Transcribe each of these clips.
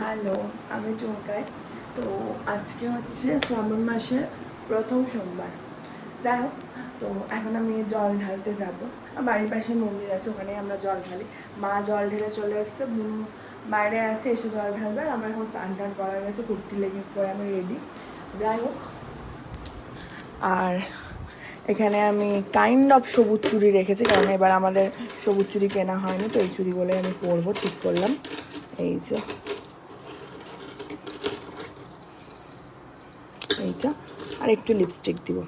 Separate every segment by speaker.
Speaker 1: Hello, আমি চুমকাই। তো আজকে হচ্ছে শ্রাবণ মাসের প্রথম সোমবার। যাই হোক, তো এখন আমি জল ঢালতে যাবো। বাড়ির পাশে মন্দির আছে, ওখানে আমরা জল ঢালি। মা জল ঢেলে চলে এসছে, বুনু বাইরে আছে, এসে জল ঢালবে। আর আমার এখন স্নান টান করা গেছে, কুর্তি লেগিংস পরে আমি রেডি। যাই হোক, আর এখানে আমি কাইন্ড অফ সবুজ চুড়ি রেখেছি, কারণ এবার আমাদের সবুজ চুড়ি কেনা হয়নি, তো এই চুড়ি বলে আমি পরবো, ঠিক করলাম। এই যে এইটা, আর একটু লিপস্টিক দিব।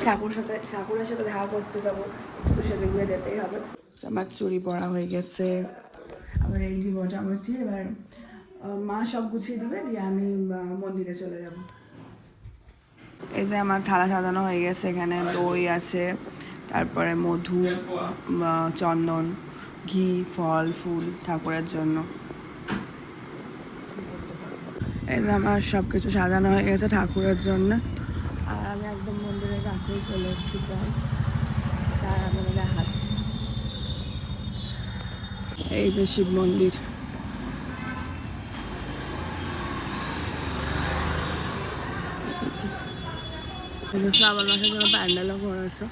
Speaker 1: ঠাকুরের সাথে দেখা করতে যাবো, একটু সেজে গুয়ে যেতেই হবে। আমার চুড়ি পরা হয়ে গেছে, আবার এই যে মোটামুটি এবার মা সব গুছিয়ে দিবে, দিয়ে আমি মন্দিরে চলে যাব। এই যে আমার থালা সাজানো হয়ে গেছে, এখানে দই আছে, তারপরে মধু, চন্দন, ঘি, ফল ফুল ঠাকুরের জন্য। এই যে আমার সব কিছু সাজানো হয়ে গেছে ঠাকুরের জন্য। আর আমি একদম মন্দিরের কাছেই চলে এসেছি, তার আমি দেখাচ্ছি। এই যে শিব মন্দির, শ্রাবণ মাসের জন্য প্যান্ডেলও করেছে।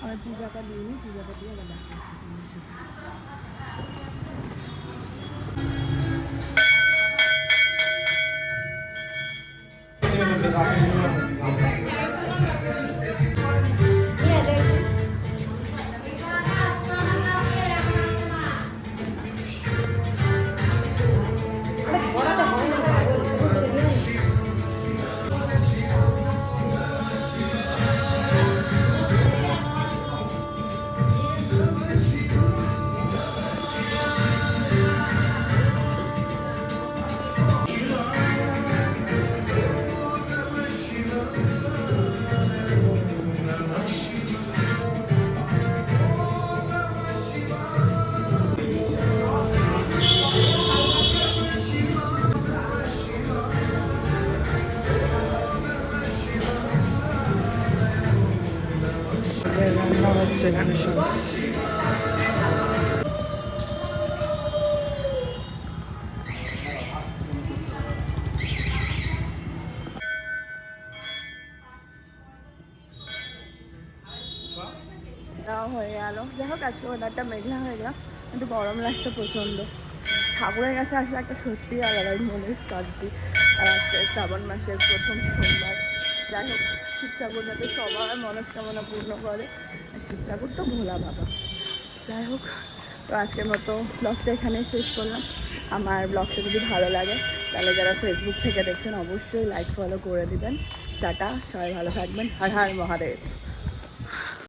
Speaker 1: আমি পূজাটা দিইনি, পূজাটা দিয়ে আবার দেখাচ্ছি তোমার সাথে। রান্না হচ্ছে এখানে সব। দেওয়া হয়ে গেল। যাই হোক, আজকে ওয়েদারটা মেঘলা হয়ে গেল, কিন্তু গরম লাগছে প্রচণ্ড। ঠাকুরের কাছে আসলে একটা সত্যি আলাদাই মনের শান্তি। আর আজকে শ্রাবণ মাসের প্রথম সোমবার। যাই হোক, শিব ঠাকুর যাতে সবার মনস্কামনা পূর্ণ করে। আর শিব ঠাকুর তো ভোলা বাবা। যাই হোক, তো আজকের মতো ব্লগটা এখানে শেষ করলাম। আমার ব্লগটা যদি ভালো লাগে তাহলে যারা ফেসবুক থেকে দেখছেন অবশ্যই লাইক ফলো করে দিবেন। টাটা, সবাই ভালো থাকবেন। হর হর মহাদেব।